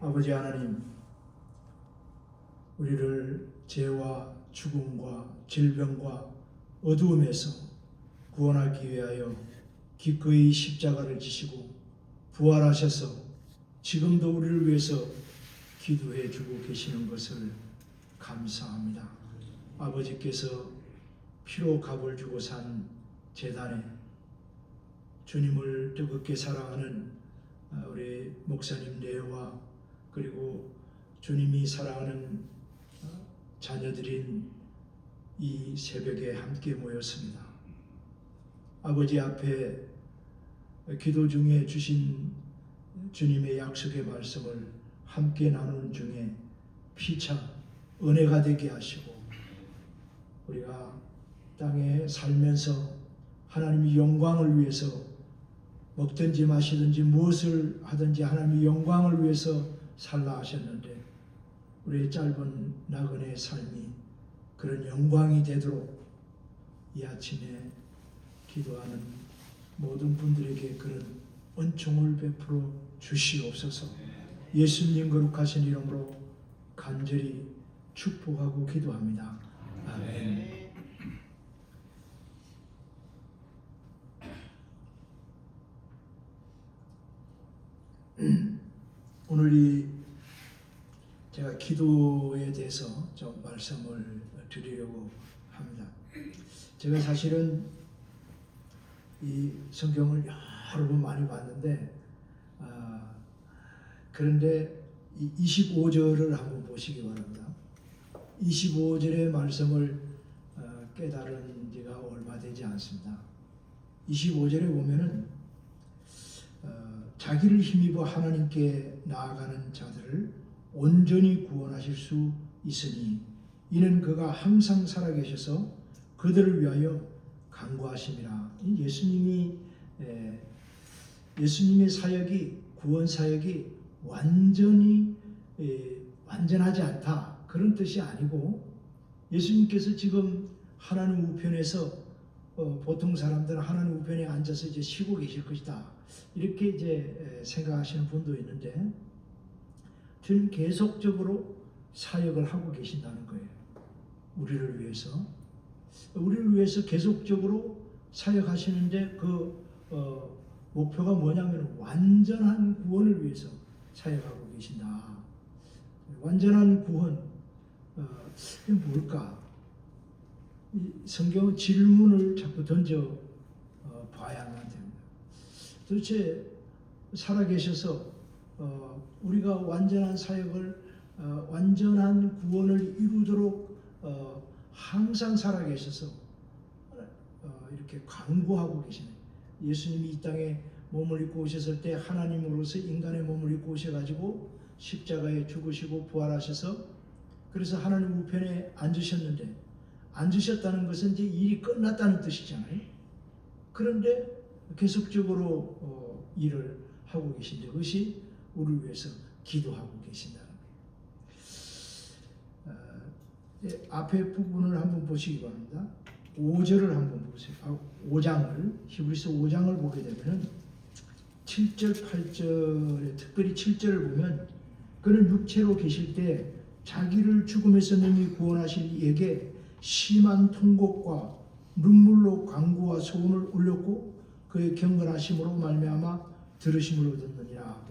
아버지 하나님, 우리를 죄와 죽음과 질병과 어두움에서 구원하기 위하여 기꺼이 십자가를 지시고 부활하셔서 지금도 우리를 위해서 기도해 주고 계시는 것을 감사합니다. 아버지께서 피로 값을 주고 산 제단에 주님을 뜨겁게 사랑하는 우리 목사님 네와 그리고 주님이 사랑하는 자녀들인 이 새벽에 함께 모였습니다. 아버지 앞에 기도 중에 주신 주님의 약속의 말씀을 함께 나누는 중에 피차 은혜가 되게 하시고 우리가 땅에 살면서 하나님의 영광을 위해서 먹든지 마시든지 무엇을 하든지 하나님의 영광을 위해서 살라 하셨는데 우리의 짧은 나그네의 삶이 그런 영광이 되도록 이 아침에 기도하는 모든 분들에게 그런 은총을 베풀어 주시옵소서. 예수님 거룩하신 이름으로 간절히 축복하고 기도합니다. 아멘. 오늘 제가 기도에 대해서 좀 말씀을 드리려고 합니다. 제가 사실은 이 성경을 여러 번 많이 봤는데 그런데 이 25절을 한번 보시기 바랍니다. 25절의 말씀을 깨달은 지가 얼마 되지 않습니다. 25절에 보면은 자기를 힘입어 하나님께 나아가는 자들을 온전히 구원하실 수 있으니 이는 그가 항상 살아계셔서 그들을 위하여 간구하심이라. 예수님의 사역이 구원 사역이 완전하지 않다 그런 뜻이 아니고 예수님께서 지금 하나님 우편에서 보통 사람들은 하나님 우편에 앉아서 이제 쉬고 계실 것이다 이렇게 이제 생각하시는 분도 있는데 주님 계속적으로 사역을 하고 계신다는 거예요. 우리를 위해서 계속적으로 사역하시는데 그 목표가 뭐냐면 완전한 구원을 위해서 사역하고 계신다. 완전한 구원, 이게 뭘까? 이 성경은 질문을 자꾸 던져 봐야만 됩니다. 도대체 살아계셔서 우리가 완전한 사역을 완전한 구원을 이루도록 항상 살아계셔서 이렇게 간구하고 계시네. 예수님이 이 땅에 몸을 입고 오셨을 때 하나님으로서 인간의 몸을 입고 오셔가지고 십자가에 죽으시고 부활하셔서 그래서 하나님 우편에 앉으셨는데 앉으셨다는 것은 이제 일이 끝났다는 뜻이잖아요. 그런데 계속적으로 일을 하고 계신데 그것이 우리를 위해서 기도하고 계신다는 거예요. 앞에 부분을 한번 보시기 바랍니다. 5절을 한번 보세요. 5장을 히브리서 5장을 보게 되면은 7절 8절에 특별히 7절을 보면 그는 육체로 계실 때 자기를 죽음에서 능히 구원하실 이에게 심한 통곡과 눈물로 간구와 소원을 올렸고 그의 경건하심으로 말미암아 들으심을 얻었느니라.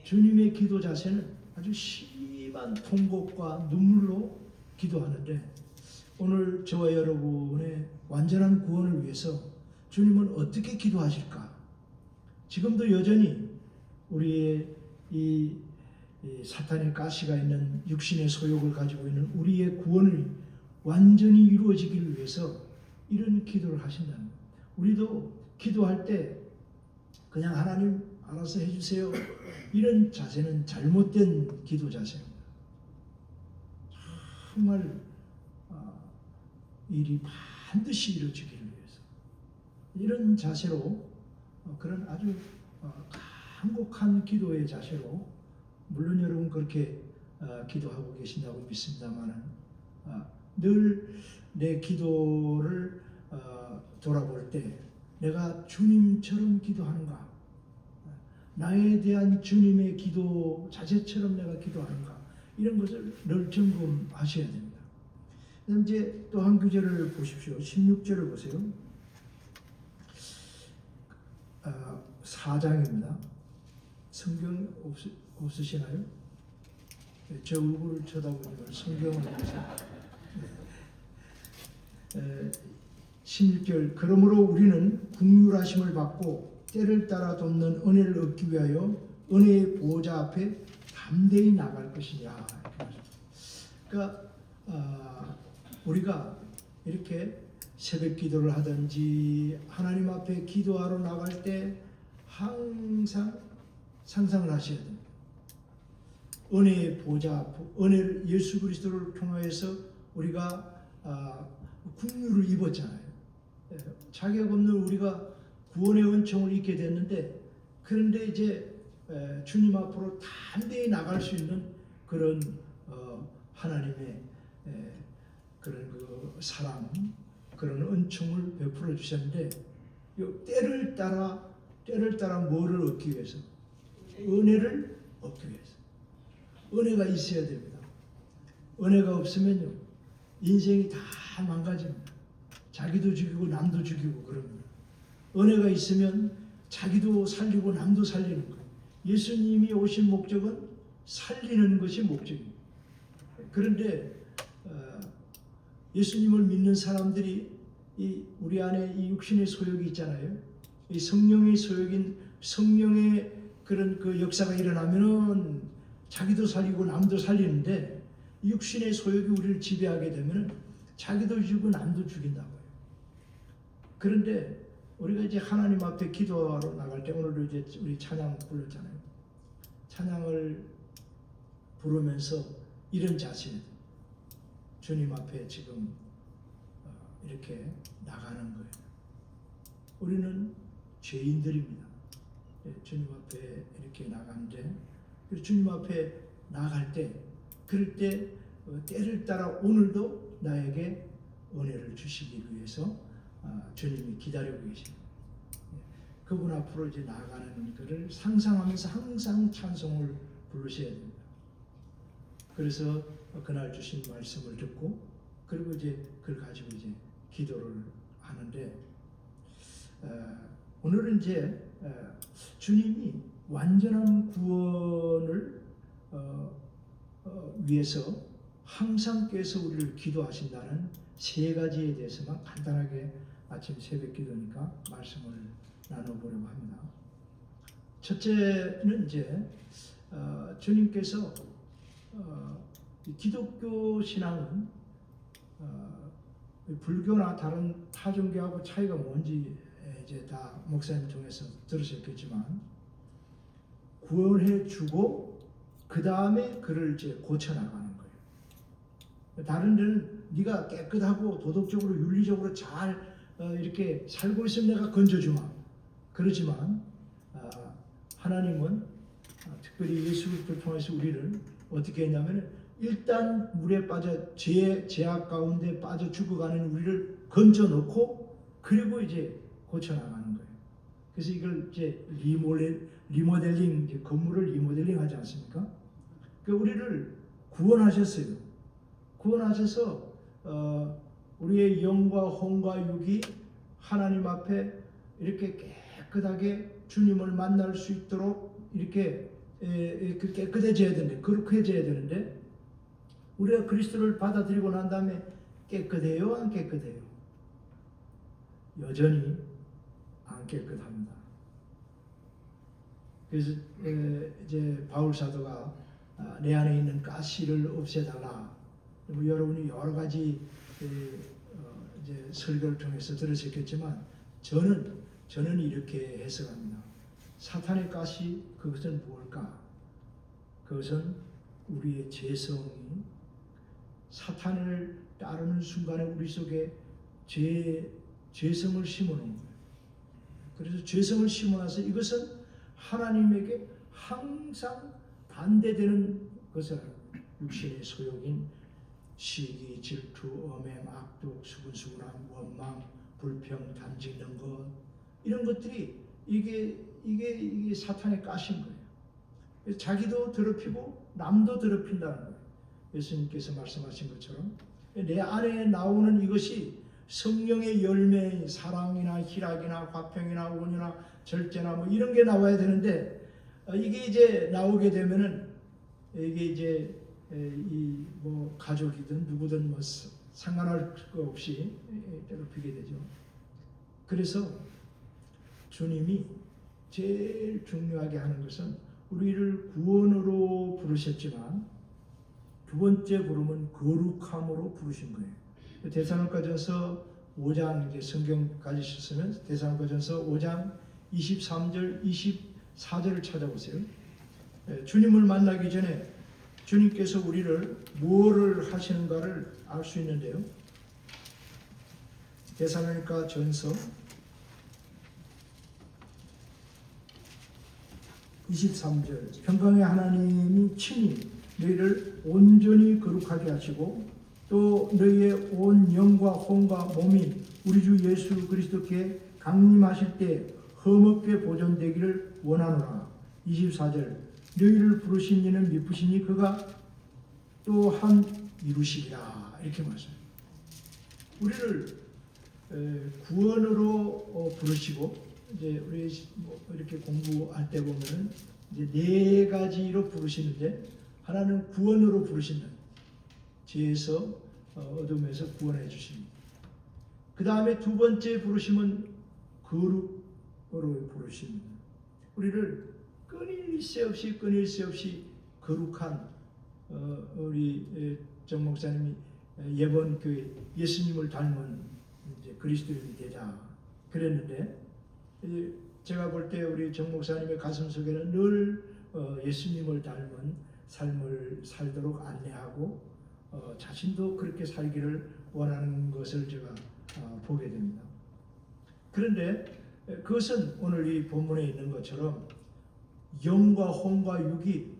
주님의 기도 자세는 아주 심한 통곡과 눈물로 기도하는데 오늘 저와 여러분의 완전한 구원을 위해서 주님은 어떻게 기도하실까? 지금도 여전히 우리의 이 사탄의 가시가 있는 육신의 소욕을 가지고 있는 우리의 구원을 완전히 이루어지기를 위해서 이런 기도를 하신다는 거예요. 우리도 기도할 때 그냥 하나님 알아서 해주세요 이런 자세는 잘못된 기도 자세입니다. 정말 일이 반드시 이루어지기를 위해서 이런 자세로 그런 아주 간곡한 기도의 자세로 물론 여러분 그렇게 기도하고 계신다고 믿습니다만 늘 내 기도를 돌아볼 때 내가 주님처럼 기도하는가 나에 대한 주님의 기도 자체처럼 내가 기도하는가, 이런 것을 늘 점검하셔야 됩니다. 그다음 이제 또 한 구절을 보십시오. 16절을 보세요. 4장입니다. 성경 없으시나요? 저 얼굴을 쳐다보지만 성경을 보세요. 16절, 그러므로 우리는 긍휼하심을 받고 때를 따라 돕는 은혜를 얻기 위하여 은혜의 보호자 앞에 담대히 나갈 것이냐. 그러니까 우리가 이렇게 새벽 기도를 하든지 하나님 앞에 기도하러 나갈 때 항상 상상을 하셔야 됩니다. 은혜의 보좌, 은혜를 예수 그리스도를 통하여서 우리가 긍휼을 입었잖아요. 자격 없는 우리가 구원의 은총을 입게 됐는데, 그런데 이제 주님 앞으로 담대히 나갈 수 있는 그런 하나님의 그런 그 사랑, 그런 은총을 베풀어 주셨는데, 때를 따라 뭐를 얻기 위해서? 은혜를 얻기 위해서. 은혜가 있어야 됩니다. 은혜가 없으면요, 인생이 다 망가집니다. 자기도 죽이고 남도 죽이고 그럽니다. 은혜가 있으면 자기도 살리고 남도 살리는 거예요. 예수님이 오신 목적은 살리는 것이 목적입니다. 그런데 예수님을 믿는 사람들이 우리 안에 이 육신의 소욕이 있잖아요. 이 성령의 소욕인 성령의 그런 그 역사가 일어나면은 자기도 살리고 남도 살리는데, 육신의 소욕이 우리를 지배하게 되면은 자기도 죽이고 남도 죽인다고요. 그런데 우리가 이제 하나님 앞에 기도하러 나갈 때, 오늘도 이제 우리 찬양 불렀잖아요. 찬양을 부르면서 이런 자세, 주님 앞에 지금 이렇게 나가는 거예요. 우리는 죄인들입니다. 주님 앞에 이렇게 나가는데, 주님 앞에 나갈 때, 그럴 때 때를 따라 오늘도 나에게 은혜를 주시기 위해서 주님이 기다리고 계십니다. 그분 앞으로 이제 나아가는 것을 상상하면서 항상 찬송을 부르셔야 됩니다. 그래서 그날 주신 말씀을 듣고, 그리고 이제 그걸 가지고 이제 기도를 하는데, 오늘은 이제 주님이 완전한 구원을 위해서 항상 께서 우리를 기도하신다는 세 가지에 대해서만 간단하게 아침 새벽 기도니까 말씀을 나눠보려고 합니다. 첫째는 이제 주님께서 기독교 신앙은 불교나 다른 타종교하고 차이가 뭔지 이제 다 목사님 통해서 들으셨겠지만, 구원해 주고 그 다음에 그를 이제 고쳐 나가는 거예요. 다른 데는 네가 깨끗하고 도덕적으로 윤리적으로 잘 이렇게 살고 있으면 내가 건져주마. 그러지만 하나님은 특별히 예수 그리스도를 통해서 우리를 어떻게 했냐면, 일단 물에 빠져 죄악 가운데 빠져 죽어가는 우리를 건져 놓고, 그리고 이제 고쳐 나가는 거예요. 그래서 이걸 이제 리모델링, 이제 건물을 리모델링 하지 않습니까? 그 우리를 구원하셨어요. 구원하셔서 우리의 영과 혼과 육이 하나님 앞에 이렇게 깨끗하게 주님을 만날 수 있도록 이렇게 깨끗해져야 되는데, 그렇게 해져야 되는데, 우리가 그리스도를 받아들이고 난 다음에 깨끗해요, 안 깨끗해요? 여전히 안 깨끗합니다. 그래서 이제 바울 사도가 내 안에 있는 가시를 없애달라. 여러분이 여러 가지 이제 설교를 통해서 들으셨겠지만, 저는 이렇게 해석합니다. 사탄의 가시, 그것은 무엇일까? 그것은 우리의 죄성이 사탄을 따르는 순간에 우리 속에 죄성을 심어놓은 거예요. 그래서 죄성을 심어놔서 이것은 하나님에게 항상 반대되는 것을, 육신의 소욕인 시기, 질투, 엄행, 악독, 수근수근함, 원망, 불평, 단짓는 것, 이런 것들이 이게 사탄의 가신 거예요. 자기도 더럽히고 남도 더럽힌다는 거예요. 예수님께서 말씀하신 것처럼 내 안에 나오는 이것이 성령의 열매인 사랑이나 희락이나 화평이나 온유나 절제나 뭐 이런 게 나와야 되는데, 이게 이제 나오게 되면은 이게 이제 이 뭐 가족이든 누구든 뭐 상관할 거 없이 괴롭히게 되죠. 그래서 주님이 제일 중요하게 하는 것은 우리를 구원으로 부르셨지만 두 번째 부름은 거룩함으로 부르신 거예요. 데살로니가전서 5장, 이제 성경 가지셨으면 데살로니가전서 5장 23절 24절을 찾아보세요. 주님을 만나기 전에 주님께서 우리를 뭐를 하시는가를 알 수 있는데요. 데살로니가전서 23절, 평강의 하나님이 친히 너희를 온전히 거룩하게 하시고 또 너희의 온 영과 혼과 몸이 우리 주 예수 그리스도께 강림하실 때 흠없게 보존되기를 원하노라. 24절, 너희를 부르신 이는 미쁘시니 그가 또한 이루시리라. 이렇게 말씀합니다. 우리를 구원으로 부르시고, 이제 우리 뭐 이렇게 공부할 때 보면은 이제 네 가지로 부르시는데, 하나는 구원으로 부르신다. 죄에서 어둠에서 구원해 주십니다. 그 다음에 두 번째 부르심은 거룩으로 부르십니다. 우리를 끊일 새 없이 거룩한 우리 정 목사님이 예번 교회 예수님을 닮은 이제 그리스도인이 되자 그랬는데, 제가 볼 때 우리 정 목사님의 가슴 속에는 늘 예수님을 닮은 삶을 살도록 안내하고 자신도 그렇게 살기를 원하는 것을 제가 보게 됩니다. 그런데 그것은 오늘 이 본문에 있는 것처럼 영과 혼과 육이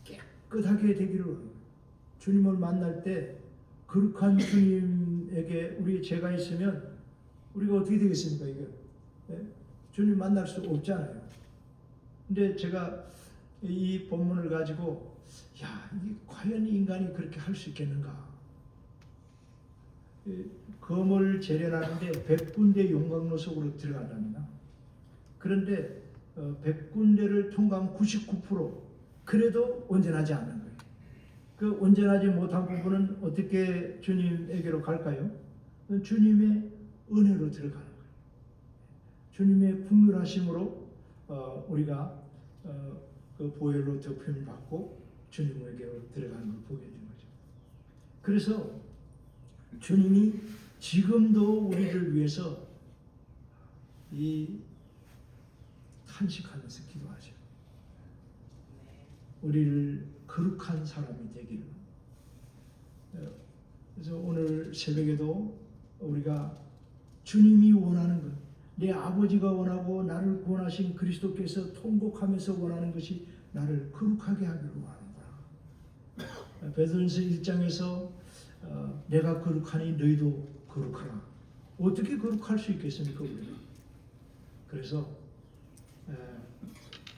깨끗하게 되기를 원합니다. 주님을 만날 때 거룩한 주님에게 우리 죄가 있으면 우리가 어떻게 되겠습니까? 이게 주님 만날 수 없잖아요. 근데 제가 이 본문을 가지고 이게 과연 인간이 그렇게 할 수 있겠는가? 검을 재련하는데 100군데 용광로 속으로 들어간답니다. 그런데 100군데를 통과한 99% 그래도 온전하지 않는 거예요. 그 온전하지 못한 부분은 어떻게 주님에게로 갈까요? 주님의 은혜로 들어가는 거예요. 주님의 긍휼하심으로 우리가 그 보혈로 덮임을 받고 주님에게로 들어가는 걸 보게 되는 거죠. 그래서 주님이 지금도 우리를 위해서 이 탄식하면서 기도하죠. 우리를 거룩한 사람이 되기를. 그래서 오늘 새벽에도 우리가 주님이 원하는 것, 내 아버지가 원하고 나를 구원하신 그리스도께서 통곡하면서 원하는 것이 나를 거룩하게 하기를 원하는구나. 베드로전서 1장에서 내가 거룩하니 너희도 거룩하라. 어떻게 거룩할 수 있겠습니까, 우리가? 그래서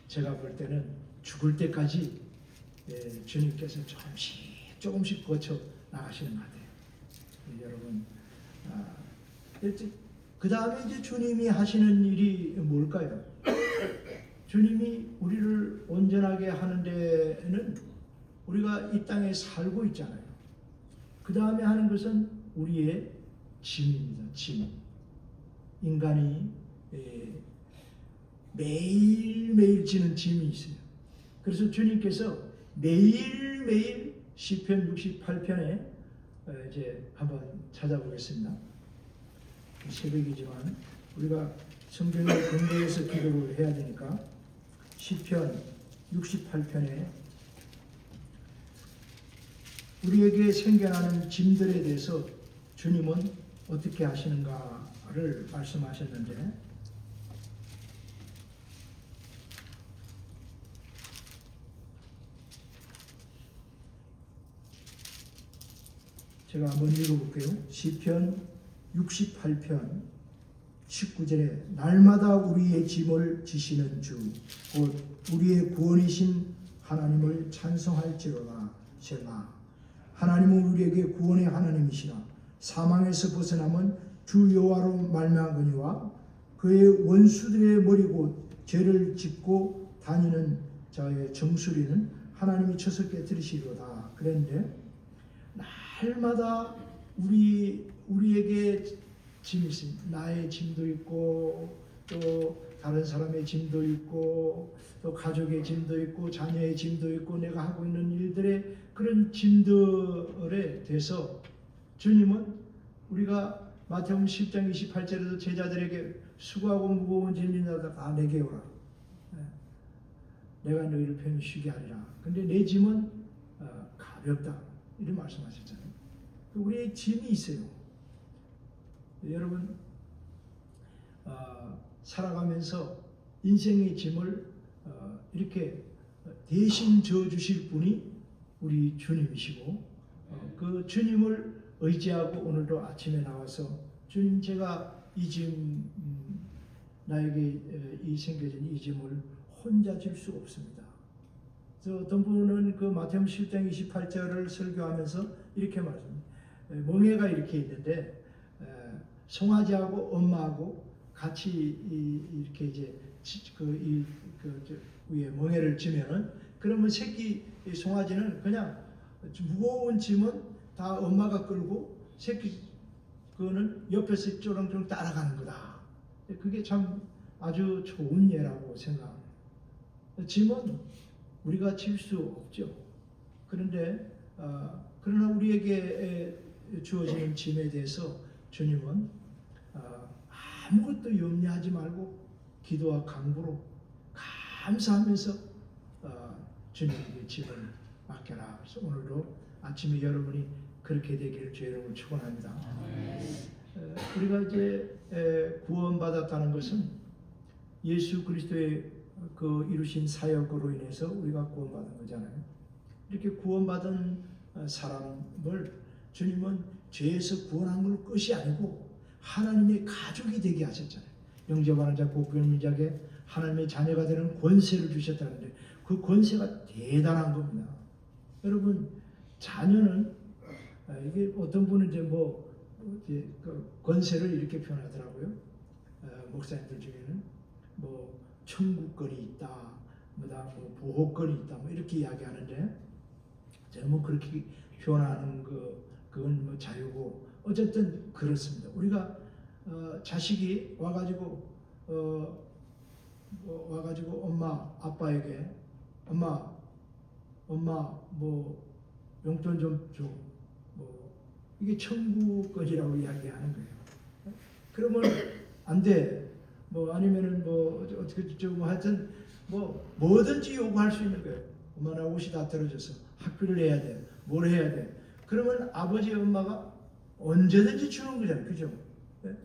제가 볼 때는 죽을 때까지 주님께서 조금씩 거쳐 나가시는 것 같아요. 여러분, 그 다음에 이제 주님이 하시는 일이 뭘까요? 주님이 우리를 온전하게 하는 데는 우리가 이 땅에 살고 있잖아요. 그 다음에 하는 것은 우리의 짐입니다. 짐. 인간이 매일매일 지는 짐이 있어요. 그래서 주님께서 매일매일 시편 68편에 이제 한번 찾아보겠습니다. 새벽이지만 우리가 성경을 근거해서 기도를 해야 되니까 시편 68편에 우리에게 생겨나는 짐들에 대해서 주님은 어떻게 하시는가를 말씀하셨는데, 제가 한번 읽어볼게요. 시편 68편 19절에 날마다 우리의 짐을 지시는 주 곧 우리의 구원이신 하나님을 찬송할지로다. 셀라. 하나님은 우리에게 구원의 하나님이시라. 사망에서 벗어남은 주 여호와로 말미암으니와 그의 원수들의 머리고 죄를 짓고 다니는 자의 정수리는 하나님이 쳐서 깨뜨리시리로다. 그런데 날마다 우리에게 짐이 있습니다. 나의 짐도 있고 또 다른 사람의 짐도 있고 또 가족의 짐도 있고 자녀의 짐도 있고 내가 하고 있는 일들의 그런 짐들에 대해서 주님은 우리가 마태복음 10장 28절에서 제자들에게 수고하고 무거운 짐진 자들 다 내게 오라. 내가 너희를 편히 쉬게 하리라. 근데 내 짐은 가볍다. 이런 말씀하셨잖아요. 우리의 짐이 있어요. 여러분 살아가면서 인생의 짐을 이렇게 대신 져 주실 분이 우리 주님이시고 그 주님을 의지하고 오늘도 아침에 나와서 주님 제가 이 짐 나에게 생겨진 이 짐을 혼자 질 수 없습니다. 그래서 어떤 분은 그 마태복음 10장 28절을 설교하면서 이렇게 말합니다. 멍에가 이렇게 있는데 송아지하고 엄마하고 같이 이렇게 이제 위에 멍에를 쥐면은 그러면 새끼 송아지는 그냥 무거운 짐은 다 엄마가 끌고 새끼 그거는 옆에서 쪼렁쪼렁 따라가는 거다. 그게 참 아주 좋은 예라고 생각합니다. 짐은 우리가 질 수 없죠. 그런데 그러나 우리에게 주어지는 짐에 대해서 주님은 아무것도 염려하지 말고 기도와 간구로 감사하면서 주님에게 짐을 맡겨라. 그래서 오늘도 아침에 여러분이 그렇게 되기를 주의 이름으로 축원합니다. 우리가 이제 구원받았다는 것은 예수 그리스도의 그 이루신 사역으로 인해서 우리가 구원받은 거잖아요. 이렇게 구원받은 사람을 주님은 죄에서 구원한 것이 아니고 하나님의 가족이 되게 하셨잖아요. 영접하는 자 곧 믿는 자에게 하나님의 자녀가 되는 권세를 주셨다는데 그 권세가 대단한 겁니다. 여러분 자녀는 이게 어떤 분은 이제 그 권세를 이렇게 표현하더라고요. 목사님들 중에는 천국권이 있다, 보호권이 있다, 이렇게 이야기하는데 제가 그렇게 표현하는 그건 자유고 어쨌든 그렇습니다. 우리가 자식이 와가지고 엄마 아빠에게 엄마 용돈 좀 줘. 이게 천국권이라고 이야기하는 거예요. 그러면 안 돼. 아니면은 어떻게 좀 하여튼 뭐든지 요구할 수 있는 거예요. 엄마 나 옷이 다 떨어져서 학비를 해야 돼. 뭘 해야 돼. 그러면 아버지 엄마가 언제든지 주는 거잖아요. 그죠? 네?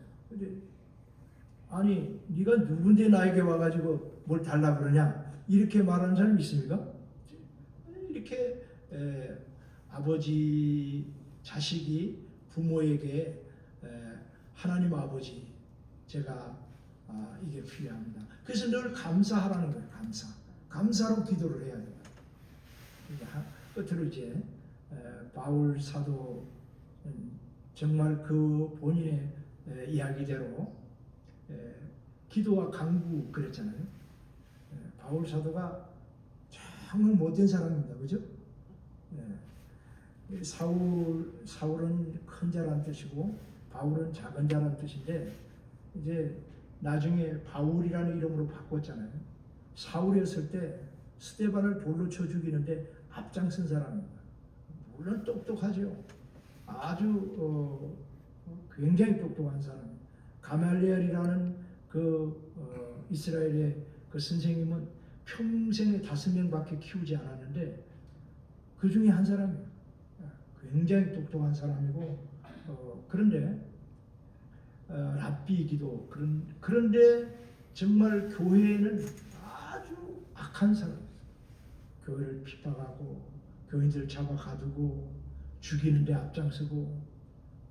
아니 네가 누군데 나에게 와가지고 뭘 달라 그러냐 이렇게 말하는 사람이 있습니까? 이렇게 아버지 자식이 부모에게 하나님 아버지 제가 이게 필요합니다. 그래서 늘 감사하라는 거예요. 감사로 기도를 해야 돼요. 끝으로 이제 바울 사도는 정말 그 본인의 이야기대로 기도와 간구 그랬잖아요. 바울 사도가 정말 못된 사람입니다. 그죠? 사울은 큰 자란 뜻이고 바울은 작은 자란 뜻인데 이제 나중에 바울이라는 이름으로 바꿨잖아요. 사울이었을 때 스데반을 돌로 쳐 죽이는데 앞장선 사람입니다. 물론 똑똑하죠. 아주 굉장히 똑똑한 사람. 가말리엘이라는 이스라엘의 그 선생님은 평생에 5명밖에 키우지 않았는데 그 중에 한 사람이에요. 굉장히 똑똑한 사람이고 그런데 랍비이기도 그런데 정말 교회에는 아주 악한 사람이에요. 교회를 핍박하고 교인들을 잡아 가두고 죽이는데 앞장서고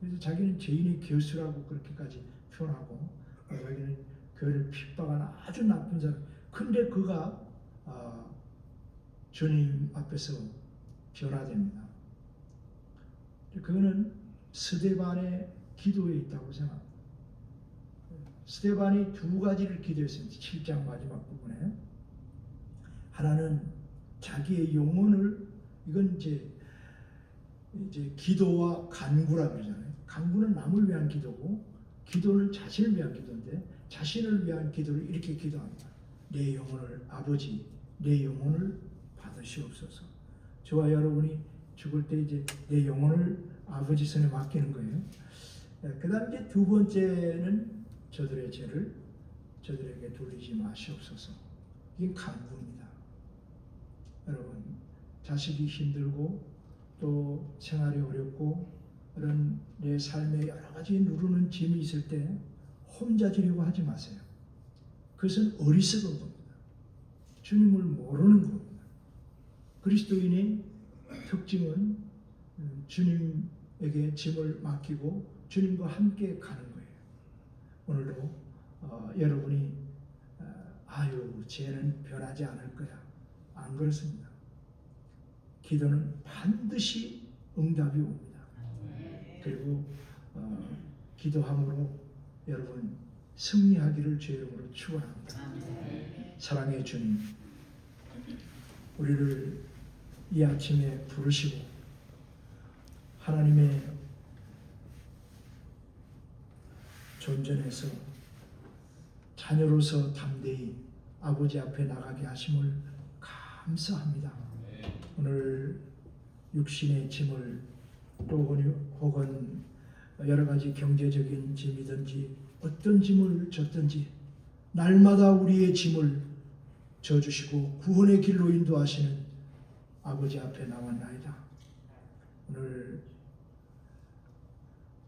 그래서 자기는 죄인의 교수라고 그렇게까지 표현하고 여기는 교회를 핍박하는 아주 나쁜 사람. 근데 그가 주님 앞에서 변화됩니다. 그거는 스데반의 기도에 있다고 생각합니다. 스데반이 두 가지를 기도했습니다. 7장 마지막 부분에. 하나는 자기의 영혼을, 이건 이제 기도와 간구라 그러잖아요. 간구는 남을 위한 기도고 기도는 자신을 위한 기도인데, 자신을 위한 기도를 이렇게 기도합니다. 내 영혼을, 아버지, 내 영혼을 받으시옵소서. 저와 여러분이 죽을 때 이제 내 영혼을 아버지 손에 맡기는 거예요. 그 다음 이제 두 번째는 저들의 죄를 저들에게 돌리지 마시옵소서. 이게 간구입니다. 여러분, 자식이 힘들고 또 생활이 어렵고 그런 내 삶에 여러 가지 누르는 짐이 있을 때 혼자지려고 하지 마세요. 그것은 어리석은 겁니다. 주님을 모르는 겁니다. 그리스도인의 특징은 주님에게 짐을 맡기고 주님과 함께 가는 거예요. 오늘도 여러분이 아유, 쟤는 변하지 않을 거야. 안 그렇습니다. 기도는 반드시 응답이 옵니다. 그리고 기도함으로 여러분 승리하기를 주의 이름으로 축원합니다. 사랑의 주님, 우리를 이 아침에 부르시고 하나님의 존전에서 자녀로서 담대히 아버지 앞에 나가게 하심을 감사합니다. 오늘 육신의 짐을 또 혹은 여러 가지 경제적인 짐이든지 어떤 짐을 졌든지 날마다 우리의 짐을 져주시고 구원의 길로 인도하시는 아버지 앞에 나왔나이다. 오늘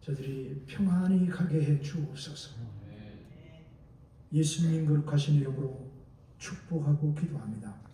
저들이 평안히 가게 해 주옵소서. 예수님 거룩하신 이름으로 축복하고 기도합니다.